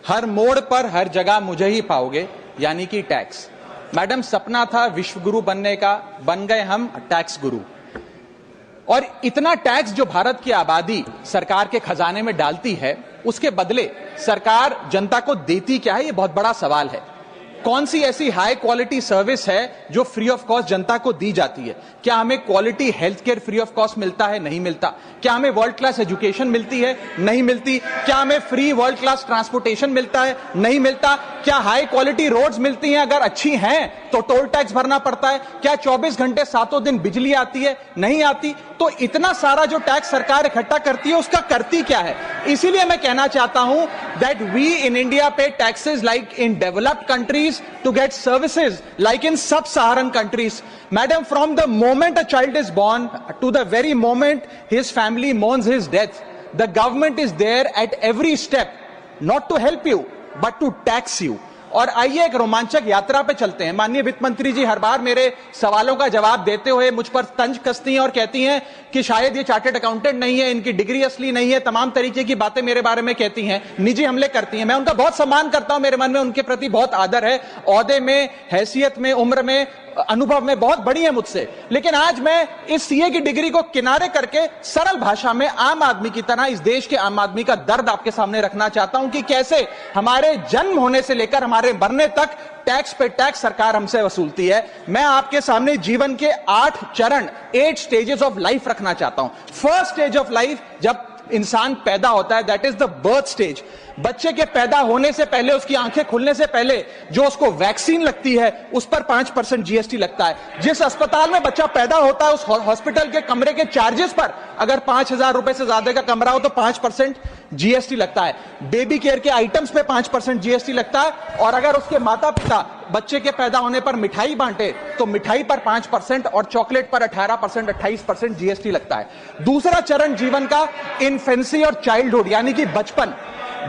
हर मोड़ पर हर जगह मुझे ही पाओगे, यानी कि टैक्स। मैडम, सपना था विश्व गुरु बनने का, बन गए हम टैक्स गुरु। और इतना टैक्स जो भारत की आबादी सरकार के खजाने में डालती है, उसके बदले सरकार जनता को देती क्या है, ये बहुत बड़ा सवाल है। कौन सी ऐसी हाई क्वालिटी सर्विस है जो फ्री ऑफ कॉस्ट जनता को दी जाती है? क्या हमें quality health care free of cost मिलता है? नहीं मिलता। क्या हमें वर्ल्ड क्लास एजुकेशन मिलती है? नहीं मिलती। क्या हमें फ्री वर्ल्ड क्लास ट्रांसपोर्टेशन मिलता है? नहीं मिलता। क्या हाई क्वालिटी रोड्स मिलती हैं? अगर अच्छी हैं तो टोल टैक्स भरना पड़ता है। क्या 24 घंटे 7 दिन बिजली आती है? नहीं आती। तो इतना सारा जो टैक्स सरकार इकट्ठा करती है, उसका करती क्या है? इसीलिए मैं कहना चाहता हूं दैट वी इन इंडिया पे taxes like in developed countries to get services like in sub-Saharan countries. Madam, from the moment a child is born to the very moment his family mourns his death, the government is there at every step, not to help you, but to tax you. और आइए एक रोमांचक यात्रा पे चलते हैं। माननीय वित्त मंत्री जी हर बार मेरे सवालों का जवाब देते हुए मुझ पर तंज कसती हैं और कहती हैं कि शायद ये चार्टर्ड अकाउंटेंट नहीं है, इनकी डिग्री असली नहीं है, तमाम तरीके की बातें मेरे बारे में कहती हैं, निजी हमले करती हैं। मैं उनका बहुत सम्मान करता हूं, मेरे मन में उनके प्रति बहुत आदर है, ओहदे में, हैसियत में, उम्र में, अनुभव में बहुत बड़ी है मुझसे। लेकिन आज मैं इस सीए की डिग्री को किनारे करके सरल भाषा में आम आदमी की तरह इस देश के आम आदमी का दर्द आपके सामने रखना चाहता हूं कि कैसे हमारे जन्म होने से लेकर हमारे मरने तक टैक्स पे टैक्स सरकार हमसे वसूलती है। मैं आपके सामने जीवन के 8 चरण, 8 स्टेजेस ऑफ लाइफ रखना चाहता हूं। फर्स्ट स्टेज ऑफ लाइफ, जब इंसान पैदा होता है, that is the birth stage. बच्चे के पैदा होने से पहले, उसकी आंखें खुलने से पहले जो उसको वैक्सीन लगती है, उस पर 5% जीएसटी लगता है। जिस अस्पताल में बच्चा पैदा होता है, उस हॉस्पिटल के कमरे के चार्जेस पर अगर 5,000 रुपए से ज्यादा का कमरा हो तो 5% जीएसटी लगता है। बेबी केयर के आइटम्स पे 5% जीएसटी लगता है। और अगर उसके माता पिता बच्चे के पैदा होने पर मिठाई बांटे तो मिठाई पर 5% और चॉकलेट पर 18%, 28% जीएसटी लगता है। दूसरा चरण जीवन का इन्फेंसी और चाइल्डहुड, यानी कि बचपन।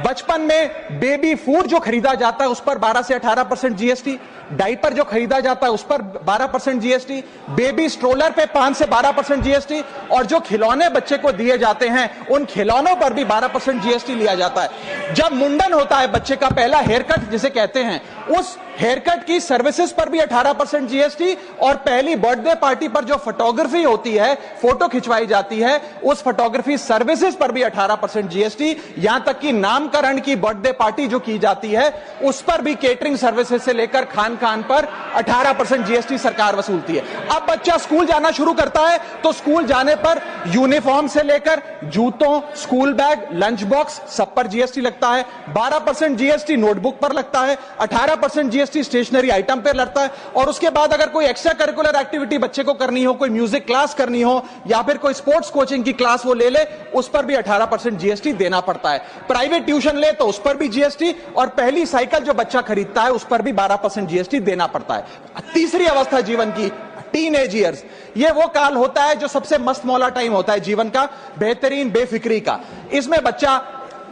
बचपन में बेबी फूड जो खरीदा जाता है उस पर 12 से 18% जीएसटी, डाइपर जो खरीदा जाता है उस पर 12% जीएसटी, बेबी स्ट्रोलर पे 5 से 12% जीएसटी, और जो खिलौने बच्चे को दिए जाते हैं उन खिलौनों पर भी 12% जीएसटी लिया जाता है। जब मुंडन होता है बच्चे का, पहला हेयर कट जिसे कहते हैं, उस हेयर कट की सर्विसेज पर भी 18% जीएसटी, और पहली बर्थडे पार्टी पर जो फोटोग्राफी होती है, फोटो खिंचवाई जाती है, उस फोटोग्राफी सर्विसेज पर भी 18% जीएसटी। यहां तक कि नामकरण की बर्थडे पार्टी जो की जाती है उस पर भी, केटरिंग सर्विसेज से लेकर खान पर 18% जीएसटी सरकार वसूलती है। अब बच्चा स्कूल जाना शुरू करता है तो स्कूल जाने पर यूनिफॉर्म से लेकर जूतों, स्कूल बैग, लंच बॉक्स, सब पर जीएसटी लगता है। 12% जीएसटी नोटबुक पर लगता है, 18% जीएसटी स्टेशनरी आइटम पर लगता है। और उसके बाद अगर कोई एक्स्ट्रा करिकुलर एक्टिविटी बच्चे को करनी हो, कोई म्यूजिक क्लास करनी हो या फिर कोई स्पोर्ट्स कोचिंग की क्लास वो ले ले, उस पर भी 18% जीएसटी देना पड़ता है। प्राइवेट ट्यूशन ले तो उस पर भी जीएसटी, और पहली साइकिल जो बच्चा खरीदता है उस पर भी 12% जीएसटी देना पड़ता है। तीसरी अवस्था जीवन की, टीनेज ईयर्स, ये वो काल होता है जो सबसे मस्त मौला टाइम होता है जीवन का, बेहतरीन बेफिक्री का। इसमें बच्चा,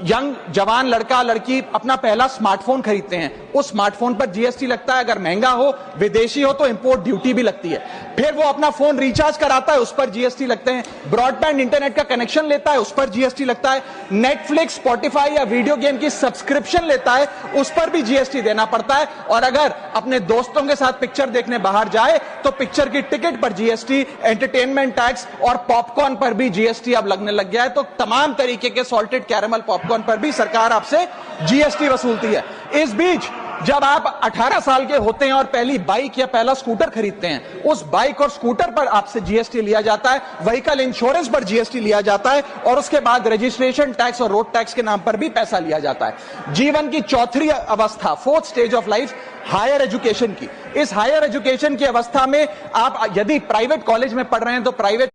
यंग जवान लड़का लड़की अपना पहला स्मार्टफोन खरीदते हैं। उस स्मार्टफोन पर जीएसटी लगता है, अगर महंगा हो, विदेशी हो तो इंपोर्ट ड्यूटी भी लगती है। फिर वो अपना फोन रिचार्ज कराता है, उस पर जीएसटी लगते हैं। ब्रॉडबैंड इंटरनेट का कनेक्शन लेता है, उस पर जीएसटी लगता है। नेटफ्लिक्स, स्पॉटिफाई या वीडियो गेम की सब्सक्रिप्शन लेता है, उस पर भी जीएसटी देना पड़ता है। और अगर अपने दोस्तों के साथ पिक्चर देखने बाहर जाए तो पिक्चर की टिकट पर जीएसटी, एंटरटेनमेंट टैक्स और पॉपकॉर्न पर भी जीएसटी अब लगने लग गया है। तो तमाम तरीके के सॉल्टेड कैरेमल पॉपकॉर्न पर भी सरकार आपसे जीएसटी वसूलती है। इस बीच जब आप 18 साल के होते हैं और पहली बाइक या पहला स्कूटर खरीदते हैं, उस बाइक और स्कूटर पर आपसे जीएसटी लिया जाता है, व्हीकल इंश्योरेंस पर जीएसटी लिया जाता है, और उसके बाद रजिस्ट्रेशन टैक्स और रोड टैक्स के नाम पर भी पैसा लिया जाता है। जीवन की चौथी अवस्था, fourth stage of life, higher education की। इस हायर एजुकेशन की अवस्था में आप यदि प्राइवेट कॉलेज में पढ़ रहे हैं तो प्राइवेट